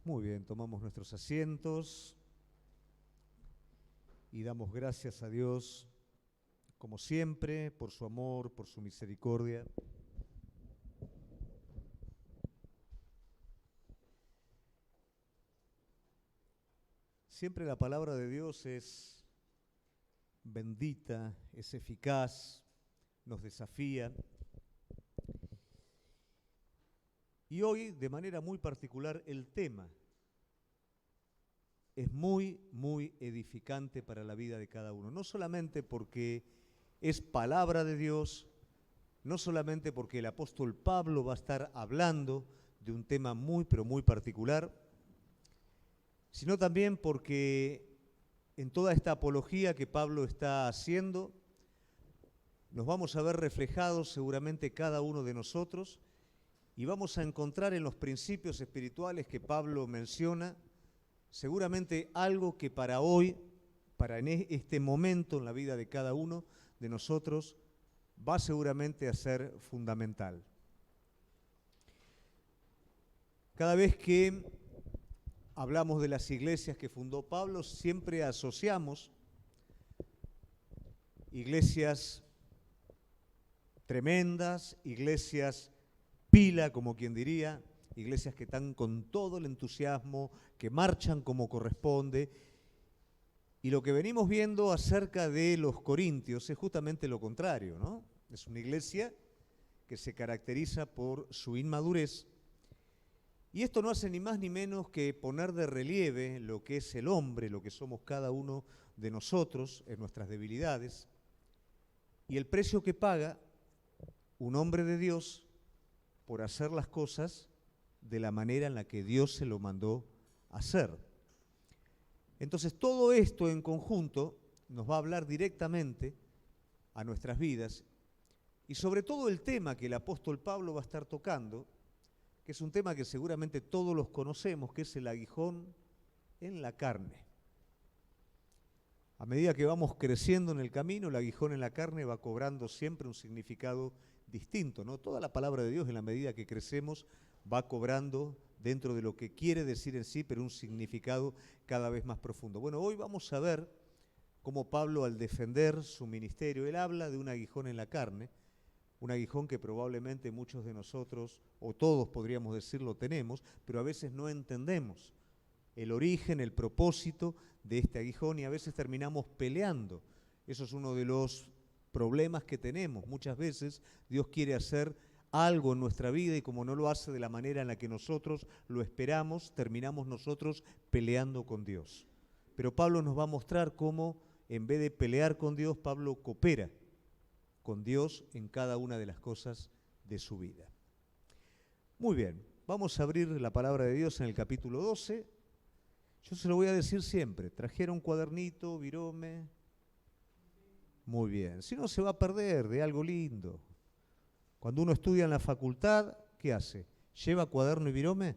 Muy bien, tomamos nuestros asientos y damos gracias a Dios, como siempre, por su amor, por su misericordia. Siempre la palabra de Dios es bendita, es eficaz, nos desafía. Y hoy, de manera muy particular, el tema es muy edificante para la vida de cada uno. No solamente porque es palabra de Dios, no solamente porque el apóstol Pablo va a estar hablando de un tema pero muy particular, sino también porque en toda esta apología que Pablo está haciendo, nos vamos a ver reflejados seguramente cada uno de nosotros y vamos a encontrar en los principios espirituales que Pablo menciona, seguramente algo que para hoy, para en este momento en la vida de cada uno de nosotros, va seguramente a ser fundamental. Cada vez que hablamos de las iglesias que fundó Pablo, siempre asociamos iglesias tremendas, iglesias pila, como quien diría, iglesias que están con todo el entusiasmo, que marchan como corresponde. Y lo que venimos viendo acerca de los corintios es justamente lo contrario, ¿no? Es una iglesia que se caracteriza por su inmadurez. Y esto no hace ni más ni menos que poner de relieve lo que es el hombre, lo que somos cada uno de nosotros en nuestras debilidades, y el precio que paga un hombre de Dios por hacer las cosas de la manera en la que Dios se lo mandó hacer. Entonces todo esto en conjunto nos va a hablar directamente a nuestras vidas y sobre todo el tema que el apóstol Pablo va a estar tocando, que es un tema que seguramente todos los conocemos, que es el aguijón en la carne. A medida que vamos creciendo en el camino, el aguijón en la carne va cobrando siempre un significado distinto, ¿no? Toda la palabra de Dios, en la medida que crecemos, va cobrando dentro de lo que quiere decir en sí, pero un significado cada vez más profundo. Bueno, hoy vamos a ver cómo Pablo, al defender su ministerio, él habla de un aguijón en la carne, un aguijón que probablemente muchos de nosotros, o todos podríamos decirlo, tenemos, pero a veces no entendemos el origen, el propósito de este aguijón y a veces terminamos peleando. Eso es uno de los problemas que tenemos. Muchas veces Dios quiere hacer algo en nuestra vida y como no lo hace de la manera en la que nosotros lo esperamos, terminamos nosotros peleando con Dios. Pero Pablo nos va a mostrar cómo en vez de pelear con Dios, Pablo coopera con Dios en cada una de las cosas de su vida. Muy bien, vamos a abrir la palabra de Dios en el capítulo 12. Yo se lo voy a decir siempre, ¿trajeron cuadernito, virome? Muy bien, si no se va a perder de algo lindo. Cuando uno estudia en la facultad, ¿qué hace? ¿Lleva cuaderno y virome?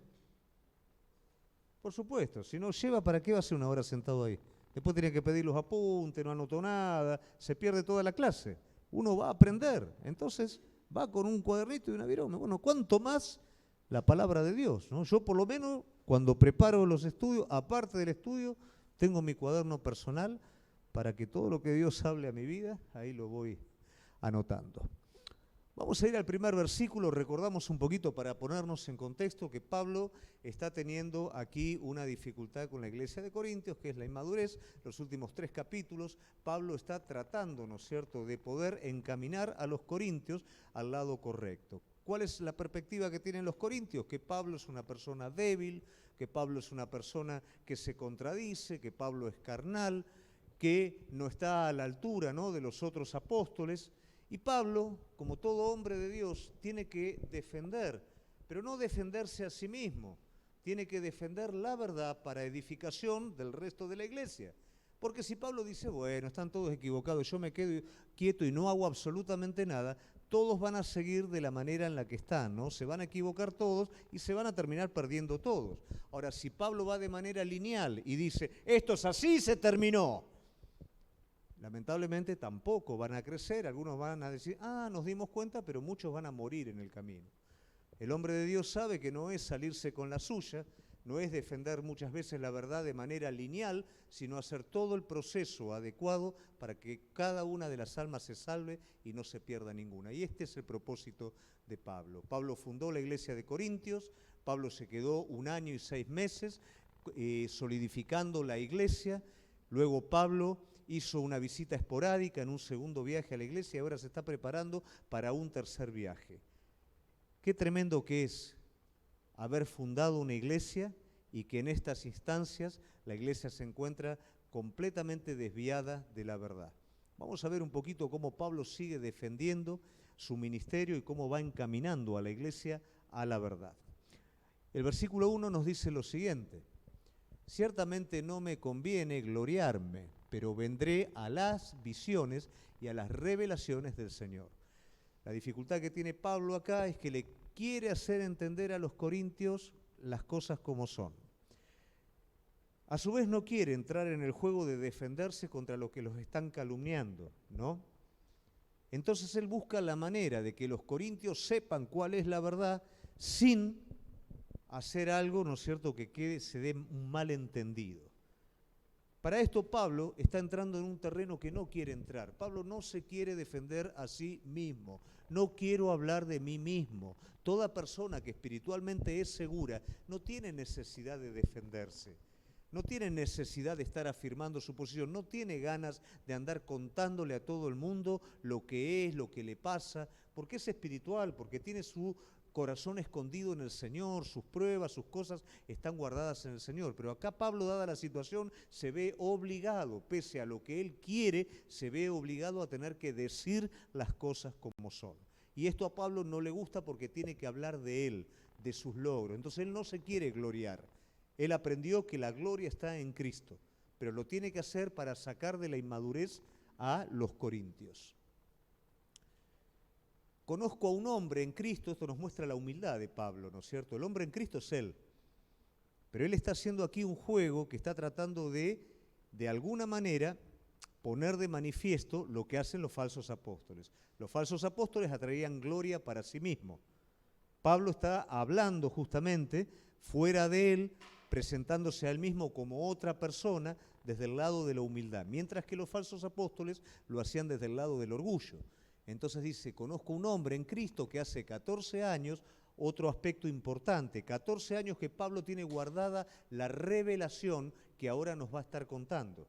Por supuesto, si no lleva, ¿para qué va a ser una hora sentado ahí? Después tiene que pedir los apuntes, no anotó nada, se pierde toda la clase. Uno va a aprender, entonces va con un cuadernito y una virome. Bueno, ¿cuánto más la palabra de Dios, ¿no? Yo por lo menos cuando preparo los estudios, aparte del estudio, tengo mi cuaderno personal para que todo lo que Dios hable a mi vida, ahí lo voy anotando. Vamos a ir al primer versículo, recordamos un poquito para ponernos en contexto que Pablo está teniendo aquí una dificultad con la iglesia de Corintios, que es la inmadurez. Los últimos 3 capítulos, Pablo está tratando, ¿no es cierto?, de poder encaminar a los corintios al lado correcto. ¿Cuál es la perspectiva que tienen los corintios? Que Pablo es una persona débil, que Pablo es una persona que se contradice, que Pablo es carnal, que no está a la altura, ¿no?, de los otros apóstoles. Y Pablo, como todo hombre de Dios, tiene que defender, pero no defenderse a sí mismo, tiene que defender la verdad para edificación del resto de la iglesia. Porque si Pablo dice, bueno, están todos equivocados, yo me quedo quieto y no hago absolutamente nada, todos van a seguir de la manera en la que están, ¿no? Se van a equivocar todos y se van a terminar perdiendo todos. Ahora, si Pablo va de manera lineal y dice, esto es así, se terminó, lamentablemente tampoco van a crecer, algunos van a decir, nos dimos cuenta, pero muchos van a morir en el camino. El hombre de Dios sabe que no es salirse con la suya, no es defender muchas veces la verdad de manera lineal, sino hacer todo el proceso adecuado para que cada una de las almas se salve y no se pierda ninguna. Y este es el propósito de Pablo. Pablo fundó la iglesia de Corintios, Pablo se quedó 1 año y 6 meses solidificando la iglesia, luego Pablo hizo una visita esporádica en un segundo viaje a la iglesia y ahora se está preparando para un tercer viaje. Qué tremendo que es haber fundado una iglesia y que en estas instancias la iglesia se encuentra completamente desviada de la verdad. Vamos a ver un poquito cómo Pablo sigue defendiendo su ministerio y cómo va encaminando a la iglesia a la verdad. El versículo 1 nos dice lo siguiente: ciertamente no me conviene gloriarme, pero vendré a las visiones y a las revelaciones del Señor. La dificultad que tiene Pablo acá es que le quiere hacer entender a los corintios las cosas como son. A su vez no quiere entrar en el juego de defenderse contra los que los están calumniando, ¿no? Entonces él busca la manera de que los corintios sepan cuál es la verdad sin hacer algo, ¿no es cierto?, que se dé un malentendido. Para esto Pablo está entrando en un terreno que no quiere entrar. Pablo no se quiere defender a sí mismo. No quiero hablar de mí mismo. Toda persona que espiritualmente es segura no tiene necesidad de defenderse. No tiene necesidad de estar afirmando su posición. No tiene ganas de andar contándole a todo el mundo lo que es, lo que le pasa, porque es espiritual, porque tiene su corazón escondido en el Señor, sus pruebas, sus cosas están guardadas en el Señor. Pero acá Pablo, dada la situación, se ve obligado, pese a lo que él quiere, se ve obligado a tener que decir las cosas como son. Y esto a Pablo no le gusta porque tiene que hablar de él, de sus logros. Entonces él no se quiere gloriar. Él aprendió que la gloria está en Cristo, pero lo tiene que hacer para sacar de la inmadurez a los corintios. Conozco a un hombre en Cristo, esto nos muestra la humildad de Pablo, ¿no es cierto? El hombre en Cristo es él, pero él está haciendo aquí un juego que está tratando de alguna manera, poner de manifiesto lo que hacen los falsos apóstoles. Los falsos apóstoles atraían gloria para sí mismos. Pablo está hablando justamente fuera de él, presentándose a él mismo como otra persona desde el lado de la humildad, mientras que los falsos apóstoles lo hacían desde el lado del orgullo. Entonces dice, conozco un hombre en Cristo que hace 14 años, otro aspecto importante, 14 años que Pablo tiene guardada la revelación que ahora nos va a estar contando.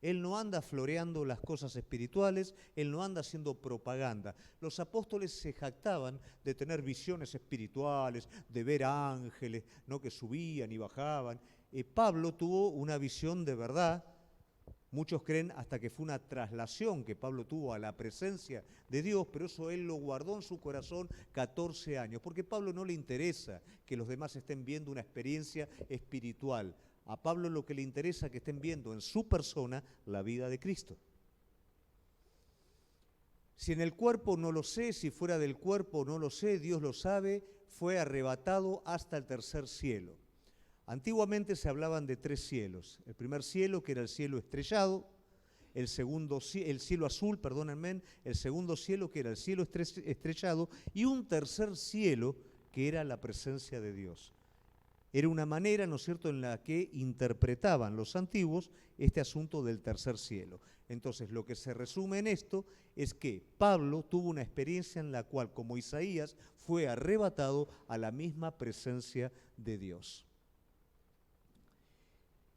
Él no anda floreando las cosas espirituales, él no anda haciendo propaganda. Los apóstoles se jactaban de tener visiones espirituales, de ver ángeles, ¿no?, que subían y bajaban. Pablo tuvo una visión de verdad. Muchos creen hasta que fue una traslación que Pablo tuvo a la presencia de Dios, pero eso él lo guardó en su corazón 14 años, porque a Pablo no le interesa que los demás estén viendo una experiencia espiritual. A Pablo lo que le interesa es que estén viendo en su persona la vida de Cristo. Si en el cuerpo no lo sé, si fuera del cuerpo no lo sé, Dios lo sabe, fue arrebatado hasta el tercer cielo. Antiguamente se hablaban de 3 cielos. El primer cielo, que era el cielo estrellado, el cielo azul, perdónenme, el segundo cielo, que era el cielo estrellado, y un tercer cielo, que era la presencia de Dios. Era una manera, ¿no es cierto?, en la que interpretaban los antiguos este asunto del tercer cielo. Entonces, lo que se resume en esto es que Pablo tuvo una experiencia en la cual, como Isaías, fue arrebatado a la misma presencia de Dios.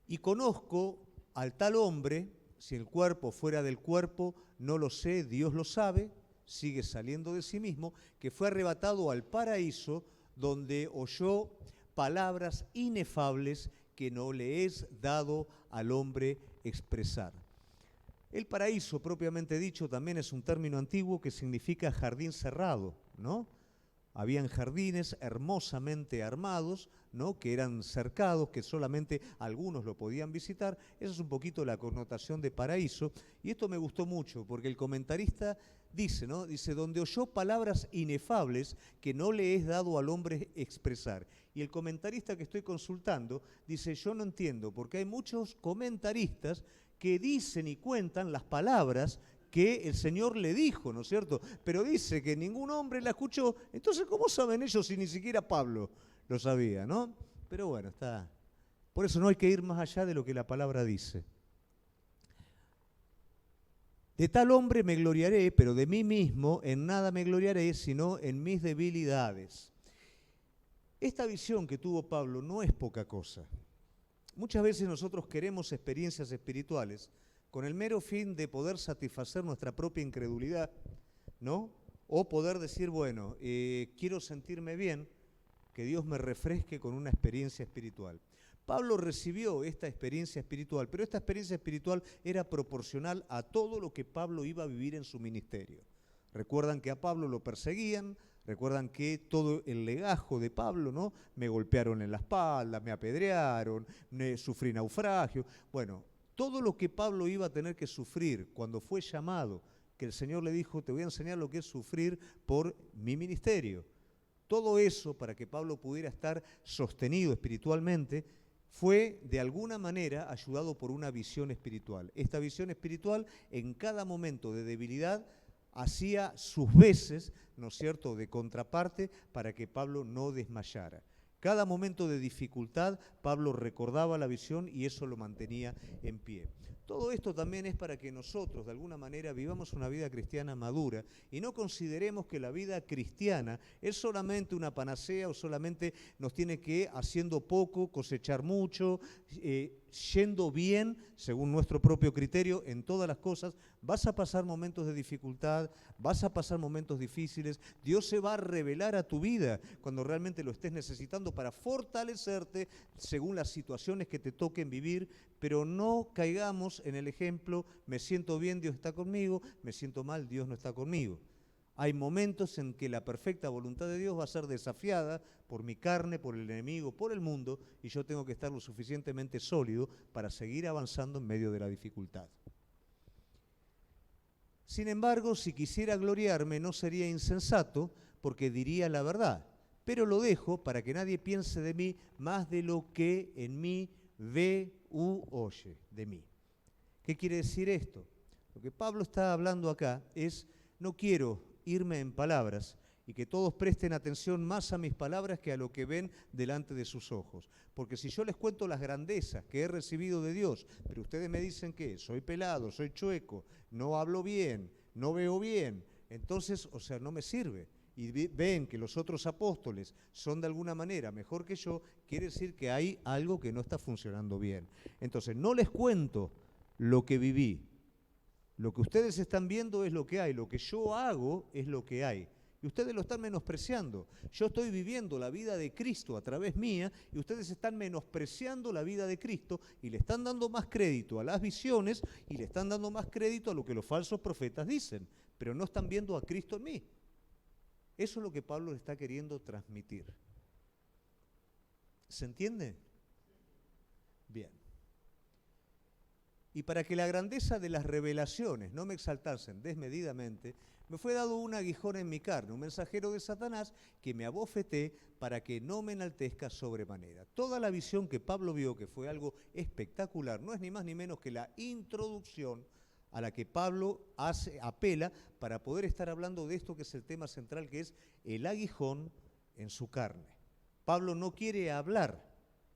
Y conozco al tal hombre, si el cuerpo fuera del cuerpo, no lo sé, Dios lo sabe, sigue saliendo de sí mismo, que fue arrebatado al paraíso, donde oyó palabras inefables que no le es dado al hombre expresar. El paraíso, propiamente dicho, también es un término antiguo que significa jardín cerrado, ¿no? Habían jardines hermosamente armados, ¿no?, que eran cercados, que solamente algunos lo podían visitar. Esa es un poquito la connotación de paraíso. Y esto me gustó mucho, porque el comentarista dice, ¿no?, dice, donde oyó palabras inefables que no le es dado al hombre expresar. Y el comentarista que estoy consultando dice, yo no entiendo, porque hay muchos comentaristas que dicen y cuentan las palabras que el Señor le dijo, ¿no es cierto? Pero dice que ningún hombre la escuchó. Entonces, ¿cómo saben ellos si ni siquiera Pablo lo sabía, no? Pero bueno, está Por eso no hay que ir más allá de lo que la palabra dice. De tal hombre me gloriaré, pero de mí mismo en nada me gloriaré, sino en mis debilidades. Esta visión que tuvo Pablo no es poca cosa. Muchas veces nosotros queremos experiencias espirituales con el mero fin de poder satisfacer nuestra propia incredulidad, ¿no? O poder decir, bueno, quiero sentirme bien, que Dios me refresque con una experiencia espiritual. Pablo recibió esta experiencia espiritual, pero esta experiencia espiritual era proporcional a todo lo que Pablo iba a vivir en su ministerio. Recuerdan que a Pablo lo perseguían, recuerdan que todo el legajo de Pablo, ¿no? Me golpearon en la espalda, me apedrearon, sufrí naufragio. Bueno, todo lo que Pablo iba a tener que sufrir cuando fue llamado, que el Señor le dijo, te voy a enseñar lo que es sufrir por mi ministerio. Todo eso, para que Pablo pudiera estar sostenido espiritualmente, fue de alguna manera ayudado por una visión espiritual. Esta visión espiritual en cada momento de debilidad hacía sus veces, ¿no es cierto?, de contraparte para que Pablo no desmayara. Cada momento de dificultad, Pablo recordaba la visión y eso lo mantenía en pie. Todo esto también es para que nosotros, de alguna manera, vivamos una vida cristiana madura y no consideremos que la vida cristiana es solamente una panacea o solamente nos tiene que, haciendo poco, cosechar mucho, yendo bien, según nuestro propio criterio, en todas las cosas. Vas a pasar momentos de dificultad, vas a pasar momentos difíciles. Dios se va a revelar a tu vida cuando realmente lo estés necesitando para fortalecerte según las situaciones que te toquen vivir, pero no caigamos en el ejemplo, me siento bien, Dios está conmigo, me siento mal, Dios no está conmigo. Hay momentos en que la perfecta voluntad de Dios va a ser desafiada por mi carne, por el enemigo, por el mundo, y yo tengo que estar lo suficientemente sólido para seguir avanzando en medio de la dificultad. Sin embargo, si quisiera gloriarme, no sería insensato, porque diría la verdad, pero lo dejo para que nadie piense de mí más de lo que en mí ve u oye de mí. ¿Qué quiere decir esto? Lo que Pablo está hablando acá es, no quiero irme en palabras y que todos presten atención más a mis palabras que a lo que ven delante de sus ojos. Porque si yo les cuento las grandezas que he recibido de Dios, pero ustedes me dicen que soy pelado, soy chueco, no hablo bien, no veo bien, entonces, o sea, no me sirve. Y ven que los otros apóstoles son de alguna manera mejor que yo, quiere decir que hay algo que no está funcionando bien. Entonces, no les cuento lo que viví. Lo que ustedes están viendo es lo que hay, lo que yo hago es lo que hay. Y ustedes lo están menospreciando. Yo estoy viviendo la vida de Cristo a través mía y ustedes están menospreciando la vida de Cristo y le están dando más crédito a las visiones y le están dando más crédito a lo que los falsos profetas dicen, pero no están viendo a Cristo en mí. Eso es lo que Pablo está queriendo transmitir. ¿Se entiende? Bien. Y para que la grandeza de las revelaciones no me exaltasen desmedidamente, me fue dado un aguijón en mi carne, un mensajero de Satanás que me abofeté para que no me enaltezca sobremanera. Toda la visión que Pablo vio, que fue algo espectacular, no es ni más ni menos que la introducción a la que Pablo apela para poder estar hablando de esto que es el tema central, que es el aguijón en su carne. Pablo no quiere hablar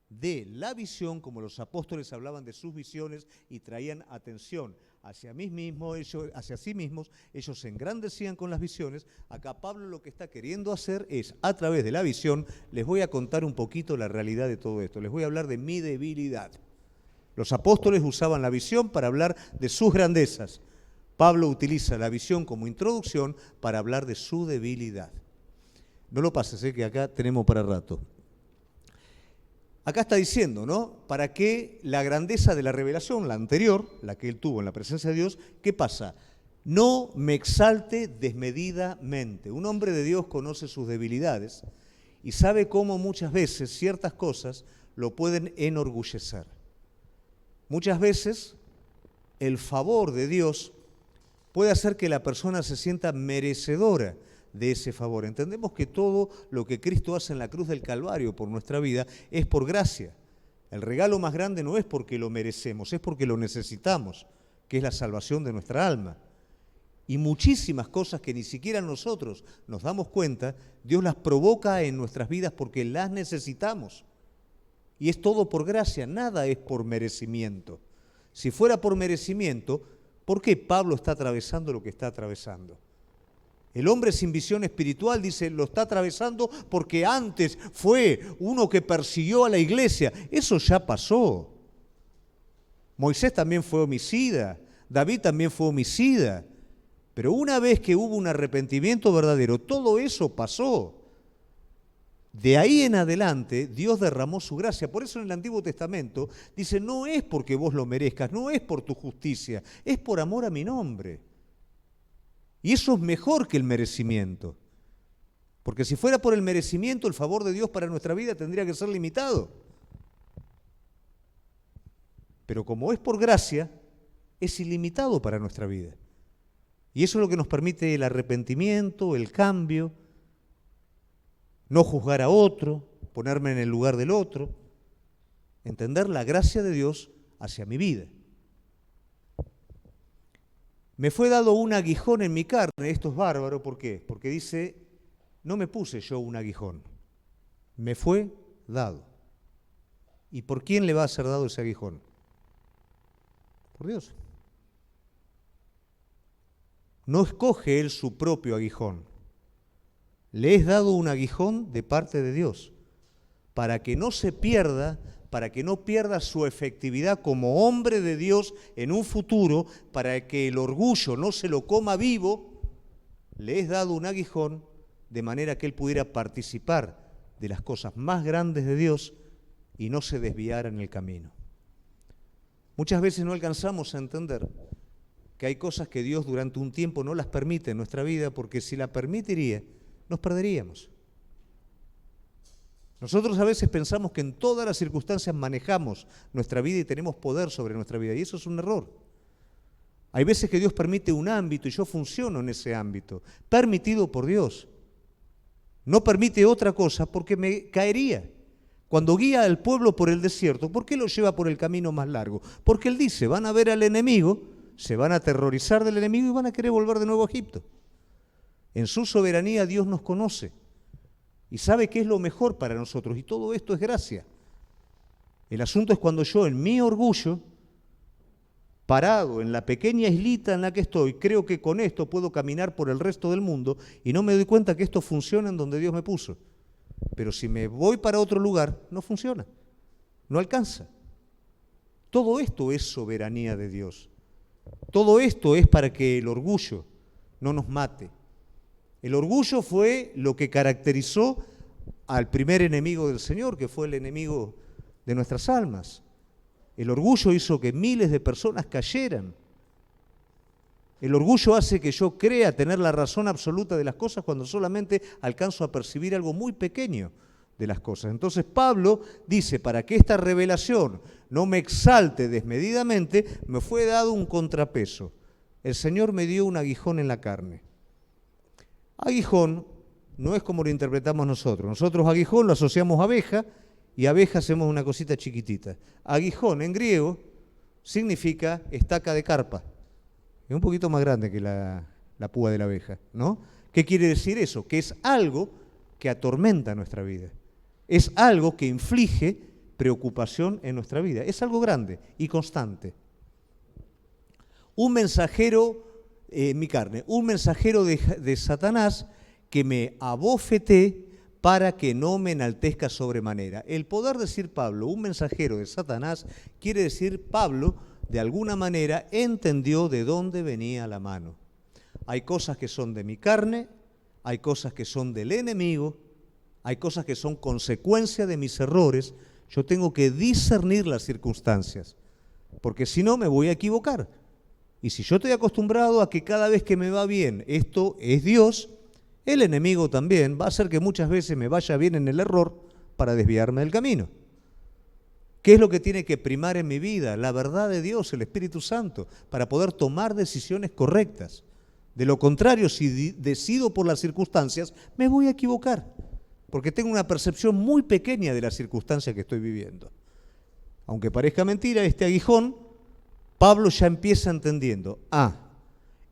de la visión como los apóstoles hablaban de sus visiones y traían atención hacia sí mismos, ellos se engrandecían con las visiones. Acá Pablo lo que está queriendo hacer es, a través de la visión, les voy a contar un poquito la realidad de todo esto, les voy a hablar de mi debilidad. Los apóstoles usaban la visión para hablar de sus grandezas. Pablo utiliza la visión como introducción para hablar de su debilidad. No lo pases, que acá tenemos para rato. Acá está diciendo, ¿no? Para que la grandeza de la revelación, la anterior, la que él tuvo en la presencia de Dios, ¿qué pasa? No me exalte desmedidamente. Un hombre de Dios conoce sus debilidades y sabe cómo muchas veces ciertas cosas lo pueden enorgullecer. Muchas veces el favor de Dios puede hacer que la persona se sienta merecedora de ese favor. Entendemos que todo lo que Cristo hace en la cruz del Calvario por nuestra vida es por gracia. El regalo más grande no es porque lo merecemos, es porque lo necesitamos, que es la salvación de nuestra alma. Y muchísimas cosas que ni siquiera nosotros nos damos cuenta, Dios las provoca en nuestras vidas porque las necesitamos. Y es todo por gracia, nada es por merecimiento. Si fuera por merecimiento, ¿por qué Pablo está atravesando lo que está atravesando? El hombre sin visión espiritual dice, lo está atravesando porque antes fue uno que persiguió a la iglesia. Eso ya pasó. Moisés también fue homicida, David también fue homicida. Pero una vez que hubo un arrepentimiento verdadero, todo eso pasó. De ahí en adelante, Dios derramó su gracia. Por eso en el Antiguo Testamento dice, no es porque vos lo merezcas, no es por tu justicia, es por amor a mi nombre. Y eso es mejor que el merecimiento. Porque si fuera por el merecimiento, el favor de Dios para nuestra vida tendría que ser limitado. Pero como es por gracia, es ilimitado para nuestra vida. Y eso es lo que nos permite el arrepentimiento, el cambio, no juzgar a otro, ponerme en el lugar del otro, entender la gracia de Dios hacia mi vida. Me fue dado un aguijón en mi carne, esto es bárbaro, ¿por qué? Porque dice, no me puse yo un aguijón, me fue dado. ¿Y por quién le va a ser dado ese aguijón? Por Dios. No escoge él su propio aguijón. Le es dado un aguijón de parte de Dios, para que no se pierda, para que no pierda su efectividad como hombre de Dios en un futuro, para que el orgullo no se lo coma vivo, le es dado un aguijón de manera que él pudiera participar de las cosas más grandes de Dios y no se desviara en el camino. Muchas veces no alcanzamos a entender que hay cosas que Dios durante un tiempo no las permite en nuestra vida, porque si la permitiría, nos perderíamos. Nosotros a veces pensamos que en todas las circunstancias manejamos nuestra vida y tenemos poder sobre nuestra vida, y eso es un error. Hay veces que Dios permite un ámbito y yo funciono en ese ámbito, permitido por Dios. No permite otra cosa porque me caería. Cuando guía al pueblo por el desierto, ¿por qué lo lleva por el camino más largo? Porque Él dice, van a ver al enemigo, se van a aterrorizar del enemigo y van a querer volver de nuevo a Egipto. En su soberanía Dios nos conoce y sabe qué es lo mejor para nosotros, y todo esto es gracia. El asunto es cuando yo en mi orgullo, parado en la pequeña islita en la que estoy, creo que con esto puedo caminar por el resto del mundo y no me doy cuenta que esto funciona en donde Dios me puso. Pero si me voy para otro lugar, no funciona, no alcanza. Todo esto es soberanía de Dios. Todo esto es para que el orgullo no nos mate. El orgullo fue lo que caracterizó al primer enemigo del Señor, que fue el enemigo de nuestras almas. El orgullo hizo que miles de personas cayeran. El orgullo hace que yo crea tener la razón absoluta de las cosas cuando solamente alcanzo a percibir algo muy pequeño de las cosas. Entonces Pablo dice, para que esta revelación no me exalte desmedidamente, me fue dado un contrapeso. El Señor me dio un aguijón en la carne. Aguijón no es como lo interpretamos nosotros. Nosotros aguijón lo asociamos a abeja y abeja hacemos una cosita chiquitita. Aguijón en griego significa estaca de carpa. Es un poquito más grande que la púa de la abeja, ¿no? ¿Qué quiere decir eso? Que es algo que atormenta nuestra vida. Es algo que inflige preocupación en nuestra vida. Es algo grande y constante. Un mensajero mi carne, un mensajero de Satanás que me abofeté para que no me enaltezca sobremanera. El poder decir Pablo, un mensajero de Satanás, quiere decir Pablo, de alguna manera, entendió de dónde venía la mano. Hay cosas que son de mi carne, hay cosas que son del enemigo, hay cosas que son consecuencia de mis errores. Yo tengo que discernir las circunstancias, porque si no me voy a equivocar. Y si yo estoy acostumbrado a que cada vez que me va bien esto es Dios, el enemigo también va a hacer que muchas veces me vaya bien en el error para desviarme del camino. ¿Qué es lo que tiene que primar en mi vida? La verdad de Dios, el Espíritu Santo, para poder tomar decisiones correctas. De lo contrario, si decido por las circunstancias, me voy a equivocar, porque tengo una percepción muy pequeña de la circunstancia que estoy viviendo. Aunque parezca mentira, este aguijón, Pablo ya empieza entendiendo,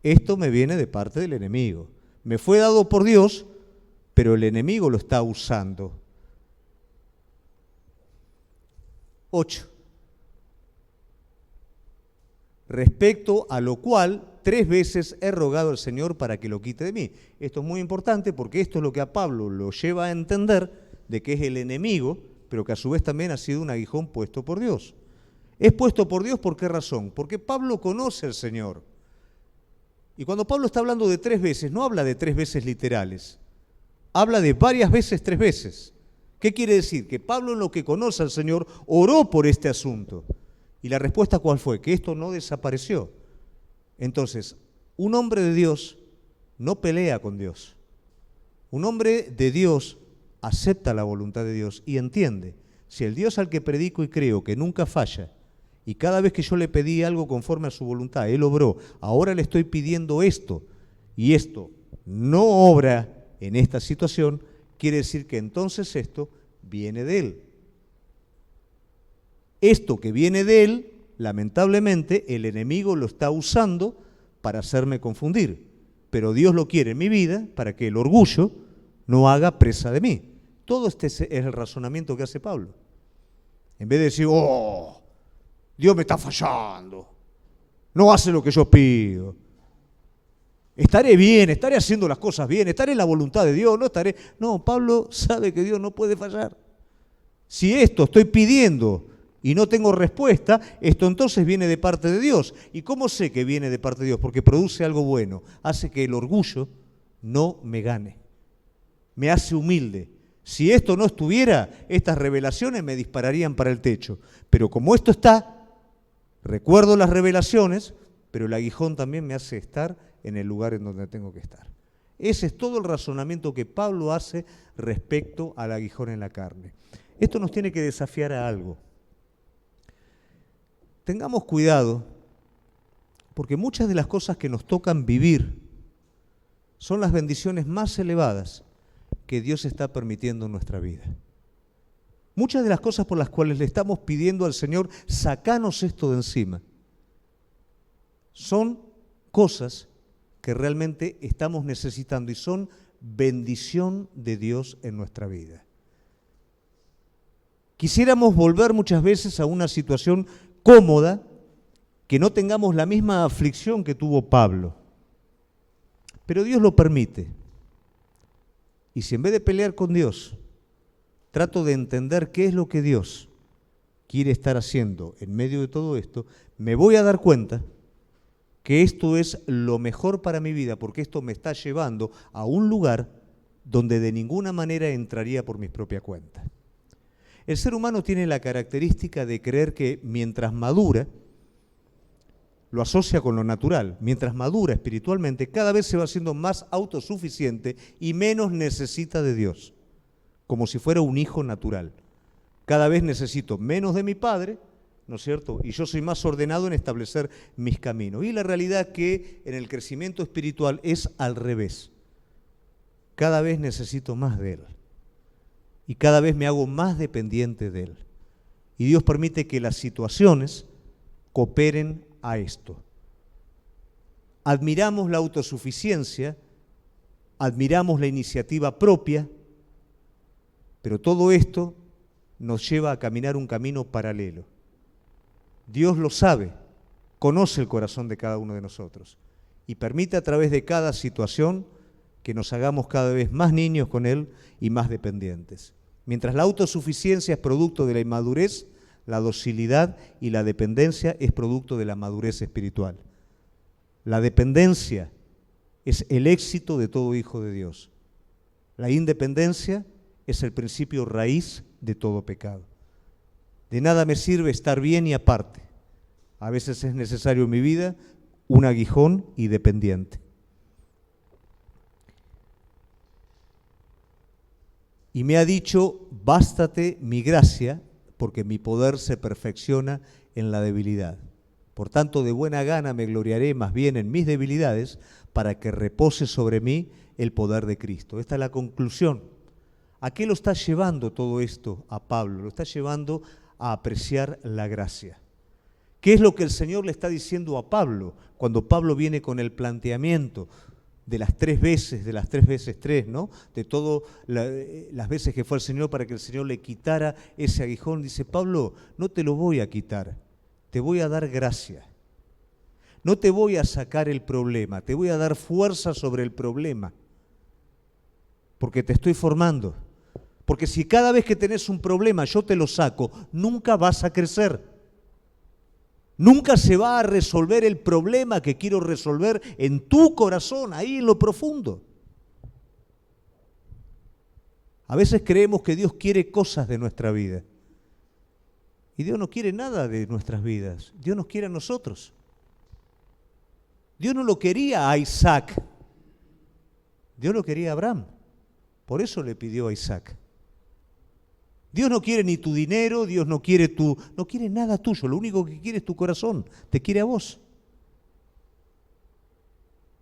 esto me viene de parte del enemigo. Me fue dado por Dios, pero el enemigo lo está usando. 8. Respecto a lo cual 3 veces he rogado al Señor para que lo quite de mí. Esto es muy importante porque esto es lo que a Pablo lo lleva a entender de que es el enemigo, pero que a su vez también ha sido un aguijón puesto por Dios. Es puesto por Dios, ¿por qué razón? Porque Pablo conoce al Señor. Y cuando Pablo está hablando de 3 veces, no habla de 3 veces literales, habla de varias veces 3 veces. ¿Qué quiere decir? Que Pablo, en lo que conoce al Señor, oró por este asunto. ¿Y la respuesta cuál fue? Que esto no desapareció. Entonces, un hombre de Dios no pelea con Dios. Un hombre de Dios acepta la voluntad de Dios y entiende, si el Dios al que predico y creo que nunca falla, y cada vez que yo le pedí algo conforme a su voluntad, Él obró, ahora le estoy pidiendo esto, y esto no obra en esta situación, quiere decir que entonces esto viene de Él. Esto que viene de Él, lamentablemente, el enemigo lo está usando para hacerme confundir, pero Dios lo quiere en mi vida para que el orgullo no haga presa de mí. Todo este es el razonamiento que hace Pablo. En vez de decir, oh, Dios me está fallando, no hace lo que yo pido, estaré bien, estaré haciendo las cosas bien, estaré en la voluntad de Dios, no estaré... No, Pablo sabe que Dios no puede fallar. Si esto estoy pidiendo y no tengo respuesta, esto entonces viene de parte de Dios. ¿Y cómo sé que viene de parte de Dios? Porque produce algo bueno, hace que el orgullo no me gane, me hace humilde. Si esto no estuviera, estas revelaciones me dispararían para el techo. Pero como esto está, recuerdo las revelaciones, pero el aguijón también me hace estar en el lugar en donde tengo que estar. Ese es todo el razonamiento que Pablo hace respecto al aguijón en la carne. Esto nos tiene que desafiar a algo. Tengamos cuidado, porque muchas de las cosas que nos tocan vivir son las bendiciones más elevadas que Dios está permitiendo en nuestra vida. Muchas de las cosas por las cuales le estamos pidiendo al Señor, sacanos esto de encima, son cosas que realmente estamos necesitando y son bendición de Dios en nuestra vida. Quisiéramos volver muchas veces a una situación cómoda, que no tengamos la misma aflicción que tuvo Pablo, pero Dios lo permite. Y si en vez de pelear con Dios, trato de entender qué es lo que Dios quiere estar haciendo en medio de todo esto, me voy a dar cuenta que esto es lo mejor para mi vida, porque esto me está llevando a un lugar donde de ninguna manera entraría por mi propia cuenta. El ser humano tiene la característica de creer que mientras madura, lo asocia con lo natural. Mientras madura espiritualmente, cada vez se va haciendo más autosuficiente y menos necesita de Dios, como si fuera un hijo natural. Cada vez necesito menos de mi padre, ¿no es cierto? Y yo soy más ordenado en establecer mis caminos. Y la realidad que en el crecimiento espiritual es al revés. Cada vez necesito más de Él. Y cada vez me hago más dependiente de Él. Y Dios permite que las situaciones cooperen a esto. Admiramos la autosuficiencia, admiramos la iniciativa propia, pero todo esto nos lleva a caminar un camino paralelo. Dios lo sabe, conoce el corazón de cada uno de nosotros y permite a través de cada situación que nos hagamos cada vez más niños con Él y más dependientes. Mientras la autosuficiencia es producto de la inmadurez, la docilidad y la dependencia es producto de la madurez espiritual. La dependencia es el éxito de todo hijo de Dios. La independencia es el principio raíz de todo pecado. De nada me sirve estar bien y aparte. A veces es necesario en mi vida un aguijón y dependiente. Y me ha dicho, bástate mi gracia, porque mi poder se perfecciona en la debilidad. Por tanto, de buena gana me gloriaré más bien en mis debilidades, para que repose sobre mí el poder de Cristo. Esta es la conclusión. ¿A qué lo está llevando todo esto a Pablo? Lo está llevando a apreciar la gracia. ¿Qué es lo que el Señor le está diciendo a Pablo cuando Pablo viene con el planteamiento de las 3 veces, de las 3 veces 3, ¿no? De todas las veces que fue al Señor para que el Señor le quitara ese aguijón, dice Pablo, no te lo voy a quitar, te voy a dar gracia. No te voy a sacar el problema, te voy a dar fuerza sobre el problema, porque te estoy formando. Porque si cada vez que tenés un problema yo te lo saco, nunca vas a crecer. Nunca se va a resolver el problema que quiero resolver en tu corazón, ahí en lo profundo. A veces creemos que Dios quiere cosas de nuestra vida. Y Dios no quiere nada de nuestras vidas. Dios nos quiere a nosotros. Dios no lo quería a Isaac. Dios lo quería a Abraham. Por eso le pidió a Isaac. Dios no quiere ni tu dinero, Dios no quiere nada tuyo, lo único que quiere es tu corazón, te quiere a vos.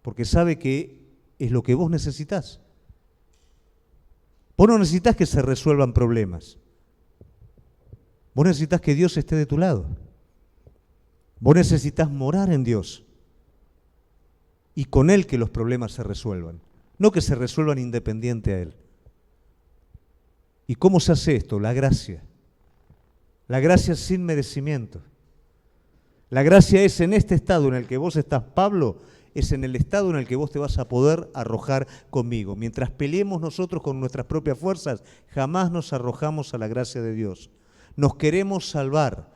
Porque sabe que es lo que vos necesitás. Vos no necesitas que se resuelvan problemas. Vos necesitas que Dios esté de tu lado. Vos necesitas morar en Dios. Y con Él que los problemas se resuelvan. No que se resuelvan independiente a Él. ¿Y cómo se hace esto? La gracia. La gracia sin merecimiento. La gracia es en este estado en el que vos estás, Pablo, es en el estado en el que vos te vas a poder arrojar conmigo. Mientras peleemos nosotros con nuestras propias fuerzas, jamás nos arrojamos a la gracia de Dios. Nos queremos salvar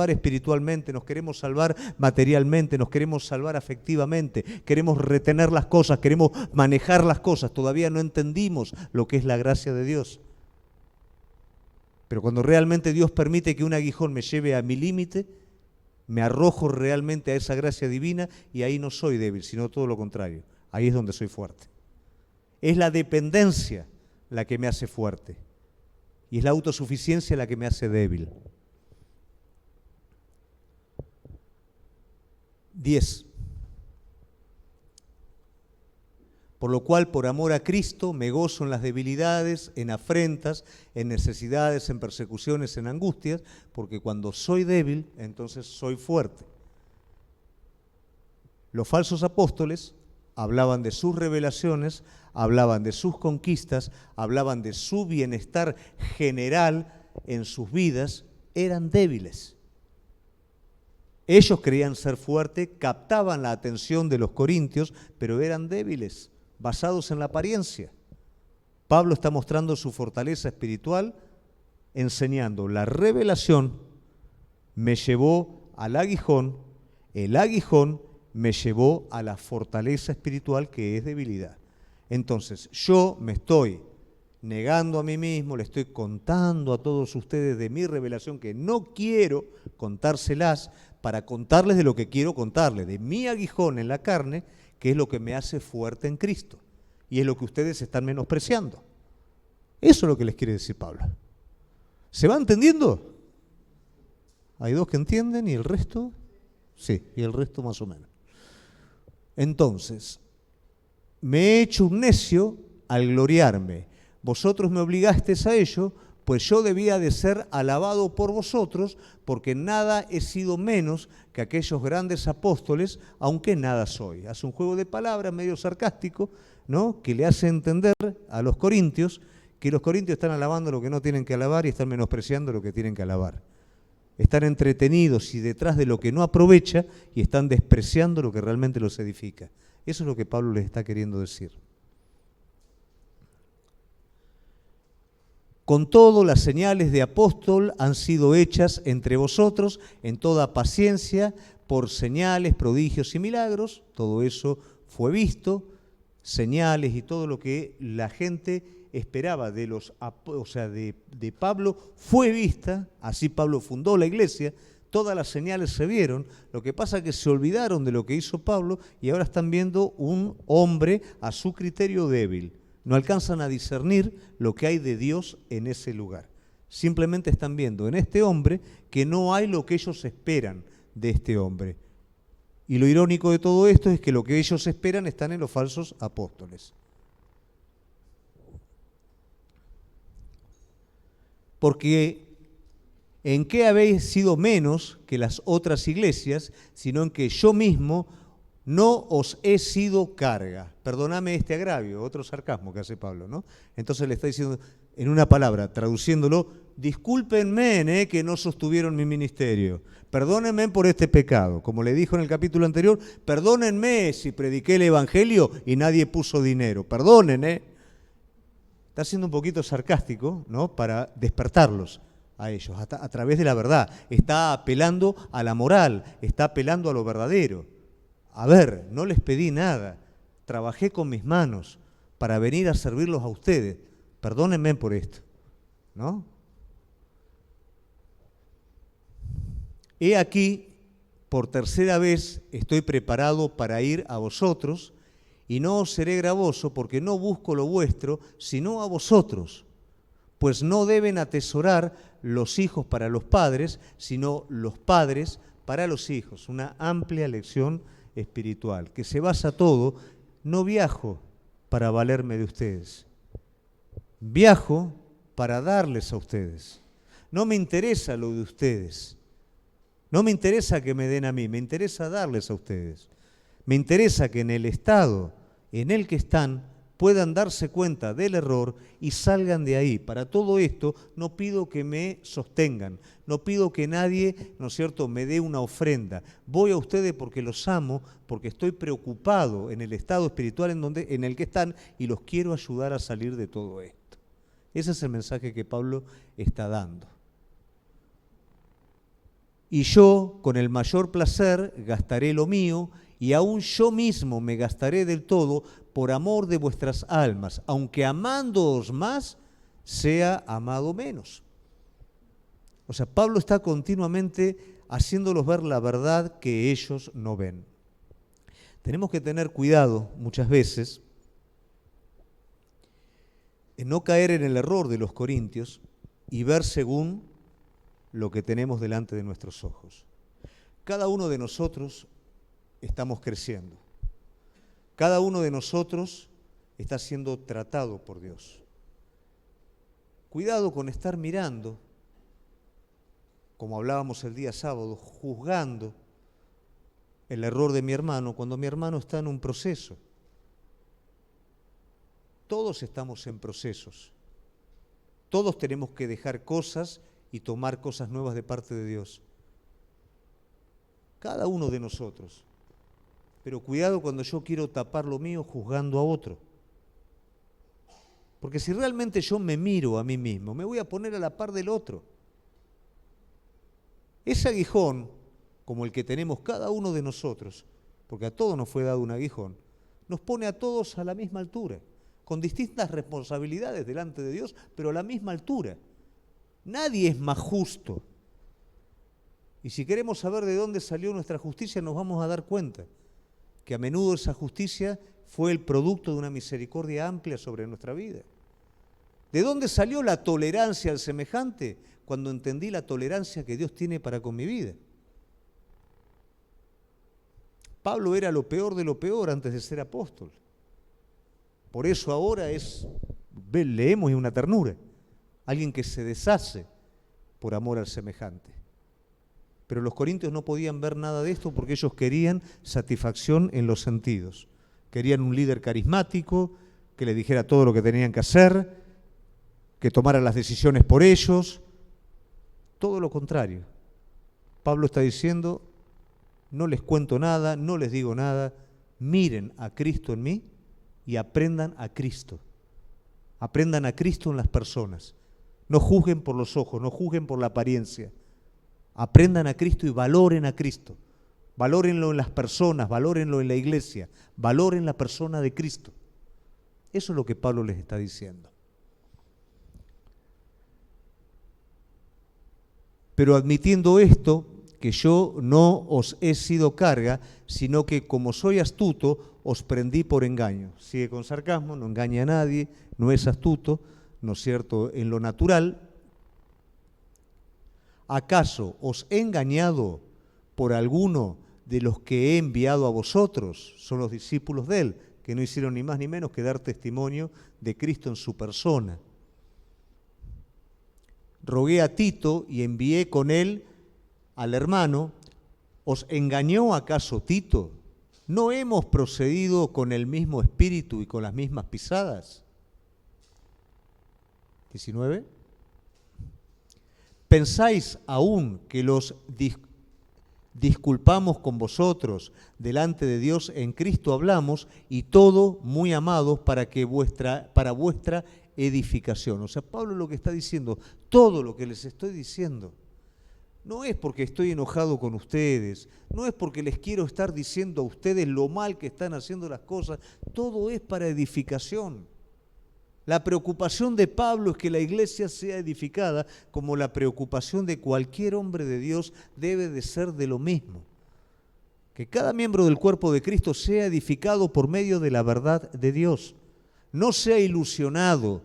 espiritualmente, nos queremos salvar materialmente, nos queremos salvar afectivamente, queremos retener las cosas, queremos manejar las cosas, todavía no entendimos lo que es la gracia de Dios. Pero cuando realmente Dios permite que un aguijón me lleve a mi límite, me arrojo realmente a esa gracia divina y ahí no soy débil, sino todo lo contrario, ahí es donde soy fuerte. Es la dependencia la que me hace fuerte y es la autosuficiencia la que me hace débil. 10. Por lo cual, por amor a Cristo, me gozo en las debilidades, en afrentas, en necesidades, en persecuciones, en angustias, porque cuando soy débil, entonces soy fuerte. Los falsos apóstoles hablaban de sus revelaciones, hablaban de sus conquistas, hablaban de su bienestar general en sus vidas, eran débiles. Ellos creían ser fuertes, captaban la atención de los corintios, pero eran débiles, basados en la apariencia. Pablo está mostrando su fortaleza espiritual, enseñando la revelación me llevó al aguijón, el aguijón me llevó a la fortaleza espiritual que es debilidad. Entonces, yo me estoy negando a mí mismo, le estoy contando a todos ustedes de mi revelación que no quiero contárselas, para contarles de lo que quiero contarles, de mi aguijón en la carne, que es lo que me hace fuerte en Cristo. Y es lo que ustedes están menospreciando. Eso es lo que les quiere decir Pablo. ¿Se va entendiendo? Hay 2 que entienden y el resto, sí, y el resto más o menos. Entonces, me he hecho un necio al gloriarme. Vosotros me obligasteis a ello, pues yo debía de ser alabado por vosotros, porque nada he sido menos que aquellos grandes apóstoles, aunque nada soy. Hace un juego de palabras medio sarcástico, ¿no?, que le hace entender a los corintios que los corintios están alabando lo que no tienen que alabar y están menospreciando lo que tienen que alabar. Están entretenidos y detrás de lo que no aprovecha y están despreciando lo que realmente los edifica. Eso es lo que Pablo les está queriendo decir. Con todo, las señales de apóstol han sido hechas entre vosotros en toda paciencia, por señales, prodigios y milagros. Todo eso fue visto, señales y todo lo que la gente esperaba de Pablo fue vista. Así Pablo fundó la iglesia, todas las señales se vieron. Lo que pasa es que se olvidaron de lo que hizo Pablo y ahora están viendo un hombre a su criterio débil. No alcanzan a discernir lo que hay de Dios en ese lugar. Simplemente están viendo en este hombre que no hay lo que ellos esperan de este hombre. Y lo irónico de todo esto es que lo que ellos esperan están en los falsos apóstoles. Porque ¿en qué habéis sido menos que las otras iglesias, sino en que yo mismo No os he sido carga. Perdóname este agravio, otro sarcasmo que hace Pablo, ¿no? Entonces le está diciendo en una palabra, traduciéndolo, discúlpenme que no sostuvieron mi ministerio. Perdónenme por este pecado. Como le dijo en el capítulo anterior, perdónenme si prediqué el evangelio y nadie puso dinero. Perdonen, Está siendo un poquito sarcástico, ¿no? Para despertarlos a ellos, a través de la verdad. Está apelando a la moral, está apelando a lo verdadero. A ver, no les pedí nada, trabajé con mis manos para venir a servirlos a ustedes. Perdónenme por esto, ¿no? He aquí, por tercera vez estoy preparado para ir a vosotros, y no os seré gravoso, porque no busco lo vuestro, sino a vosotros. Pues no deben atesorar los hijos para los padres, sino los padres para los hijos. Una amplia lección espiritual, que se basa todo, no viajo para valerme de ustedes, viajo para darles a ustedes. No me interesa lo de ustedes, no me interesa que me den a mí, me interesa darles a ustedes. Me interesa que en el estado en el que están puedan darse cuenta del error y salgan de ahí. Para todo esto no pido que me sostengan, no pido que nadie, ¿no es cierto?, me dé una ofrenda. Voy a ustedes porque los amo, porque estoy preocupado en el estado espiritual en el que están y los quiero ayudar a salir de todo esto. Ese es el mensaje que Pablo está dando. Y yo, con el mayor placer, gastaré lo mío, y aún yo mismo me gastaré del todo por amor de vuestras almas, aunque amándoos más, sea amado menos. O sea, Pablo está continuamente haciéndolos ver la verdad que ellos no ven. Tenemos que tener cuidado muchas veces en no caer en el error de los corintios y ver según lo que tenemos delante de nuestros ojos. Cada uno de nosotros estamos creciendo. Cada uno de nosotros está siendo tratado por Dios. Cuidado con estar mirando, como hablábamos el día sábado, juzgando el error de mi hermano cuando mi hermano está en un proceso. Todos estamos en procesos. Todos tenemos que dejar cosas y tomar cosas nuevas de parte de Dios. Cada uno de nosotros. Pero cuidado cuando yo quiero tapar lo mío juzgando a otro. Porque si realmente yo me miro a mí mismo, me voy a poner a la par del otro. Ese aguijón, como el que tenemos cada uno de nosotros, porque a todos nos fue dado un aguijón, nos pone a todos a la misma altura, con distintas responsabilidades delante de Dios, pero a la misma altura. Nadie es más justo. Y si queremos saber de dónde salió nuestra justicia, nos vamos a dar cuenta que a menudo esa justicia fue el producto de una misericordia amplia sobre nuestra vida. ¿De dónde salió la tolerancia al semejante? Cuando entendí la tolerancia que Dios tiene para con mi vida. Pablo era lo peor de lo peor antes de ser apóstol. Por eso ahora leemos y una ternura. Alguien que se deshace por amor al semejante. Pero los corintios no podían ver nada de esto porque ellos querían satisfacción en los sentidos. Querían un líder carismático, que le dijera todo lo que tenían que hacer, que tomara las decisiones por ellos. Todo lo contrario. Pablo está diciendo, no les cuento nada, no les digo nada, miren a Cristo en mí y aprendan a Cristo. Aprendan a Cristo en las personas. No juzguen por los ojos, no juzguen por la apariencia. Aprendan a Cristo y valoren a Cristo. Valórenlo en las personas, valórenlo en la iglesia, valoren la persona de Cristo. Eso es lo que Pablo les está diciendo. Pero admitiendo esto, que yo no os he sido carga, sino que como soy astuto, os prendí por engaño. Sigue con sarcasmo, no engaña a nadie, no es astuto, ¿no es cierto?, en lo natural. ¿Acaso os he engañado por alguno de los que he enviado a vosotros? Son los discípulos de él, que no hicieron ni más ni menos que dar testimonio de Cristo en su persona. Rogué a Tito y envié con él al hermano. ¿Os engañó acaso Tito? ¿No hemos procedido con el mismo espíritu y con las mismas pisadas? 19. ¿Pensáis aún que los disculpamos con vosotros delante de Dios? En Cristo hablamos, y todo, muy amados, para vuestra edificación. O sea, Pablo lo que está diciendo, todo lo que les estoy diciendo, no es porque estoy enojado con ustedes, no es porque les quiero estar diciendo a ustedes lo mal que están haciendo las cosas, todo es para edificación. La preocupación de Pablo es que la iglesia sea edificada, como la preocupación de cualquier hombre de Dios debe de ser de lo mismo. Que cada miembro del cuerpo de Cristo sea edificado por medio de la verdad de Dios. No sea ilusionado,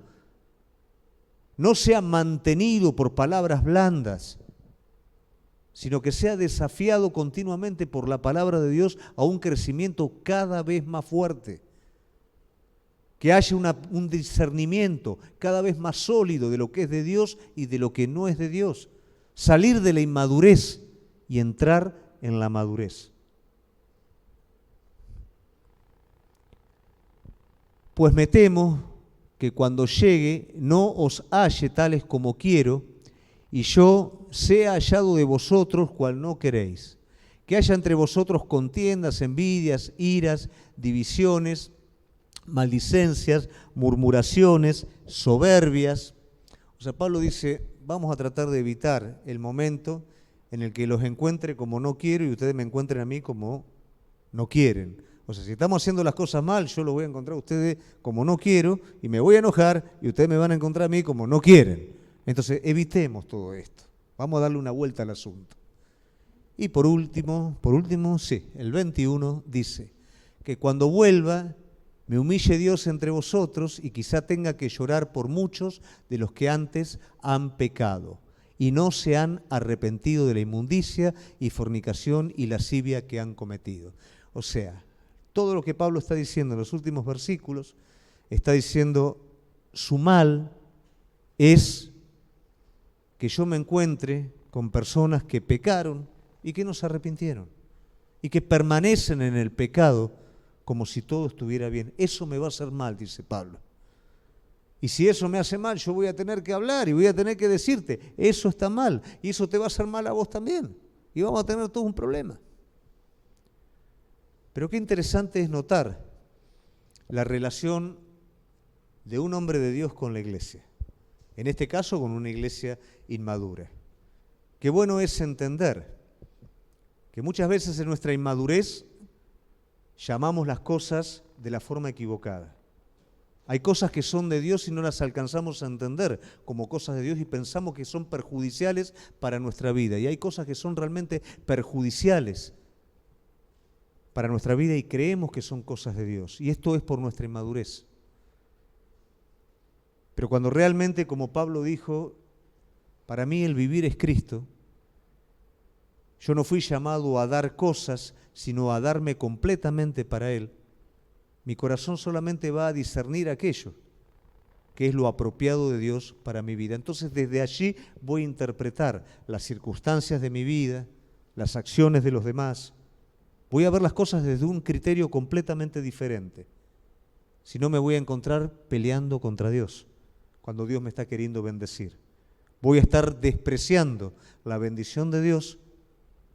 no sea mantenido por palabras blandas, sino que sea desafiado continuamente por la palabra de Dios a un crecimiento cada vez más fuerte. Que haya un discernimiento cada vez más sólido de lo que es de Dios y de lo que no es de Dios. Salir de la inmadurez y entrar en la madurez. Pues me temo que cuando llegue no os halle tales como quiero, y yo sea hallado de vosotros cual no queréis. Que haya entre vosotros contiendas, envidias, iras, divisiones, maldicencias, murmuraciones, soberbias. O sea, Pablo dice, vamos a tratar de evitar el momento en el que los encuentre como no quiero y ustedes me encuentren a mí como no quieren. O sea, si estamos haciendo las cosas mal, yo los voy a encontrar a ustedes como no quiero y me voy a enojar y ustedes me van a encontrar a mí como no quieren. Entonces, evitemos todo esto. Vamos a darle una vuelta al asunto. Y por último, sí, el 21 dice que cuando vuelva me humille Dios entre vosotros y quizá tenga que llorar por muchos de los que antes han pecado y no se han arrepentido de la inmundicia y fornicación y lascivia que han cometido. O sea, todo lo que Pablo está diciendo en los últimos versículos, está diciendo su mal es que yo me encuentre con personas que pecaron y que no se arrepintieron y que permanecen en el pecado como si todo estuviera bien. Eso me va a hacer mal, dice Pablo. Y si eso me hace mal, yo voy a tener que hablar y voy a tener que decirte, eso está mal y eso te va a hacer mal a vos también. Y vamos a tener todo un problema. Pero qué interesante es notar la relación de un hombre de Dios con la iglesia. En este caso, con una iglesia inmadura. Qué bueno es entender que muchas veces en nuestra inmadurez llamamos las cosas de la forma equivocada. Hay cosas que son de Dios y no las alcanzamos a entender como cosas de Dios y pensamos que son perjudiciales para nuestra vida. Y hay cosas que son realmente perjudiciales para nuestra vida y creemos que son cosas de Dios. Y esto es por nuestra inmadurez. Pero cuando realmente, como Pablo dijo, para mí el vivir es Cristo, yo no fui llamado a dar cosas, sino a darme completamente para Él, mi corazón solamente va a discernir aquello que es lo apropiado de Dios para mi vida. Entonces desde allí voy a interpretar las circunstancias de mi vida, las acciones de los demás. Voy a ver las cosas desde un criterio completamente diferente. Si no, me voy a encontrar peleando contra Dios cuando Dios me está queriendo bendecir. Voy a estar despreciando la bendición de Dios,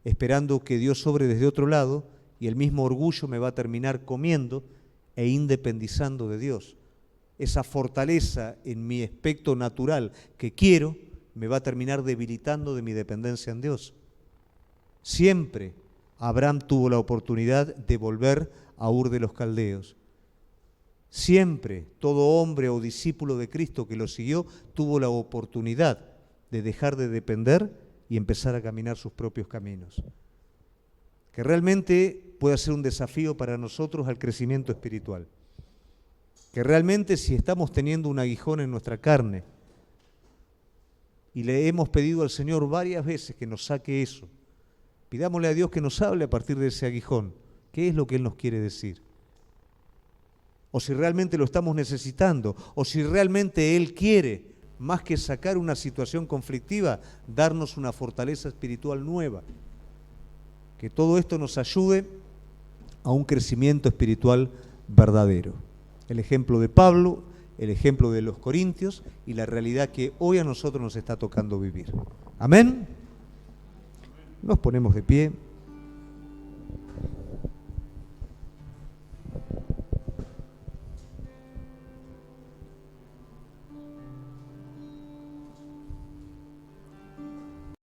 esperando que Dios obre desde otro lado, y el mismo orgullo me va a terminar comiendo e independizando de Dios. Esa fortaleza en mi aspecto natural que quiero me va a terminar debilitando de mi dependencia en Dios. Siempre Abraham tuvo la oportunidad de volver a Ur de los Caldeos. Siempre todo hombre o discípulo de Cristo que lo siguió tuvo la oportunidad de dejar de depender y empezar a caminar sus propios caminos. Que realmente pueda ser un desafío para nosotros al crecimiento espiritual. Que realmente si estamos teniendo un aguijón en nuestra carne y le hemos pedido al Señor varias veces que nos saque eso, pidámosle a Dios que nos hable a partir de ese aguijón. ¿Qué es lo que Él nos quiere decir? O si realmente lo estamos necesitando, o si realmente Él quiere, más que sacar una situación conflictiva, darnos una fortaleza espiritual nueva. Que todo esto nos ayude a un crecimiento espiritual verdadero. El ejemplo de Pablo, el ejemplo de los corintios y la realidad que hoy a nosotros nos está tocando vivir. Amén. Nos ponemos de pie.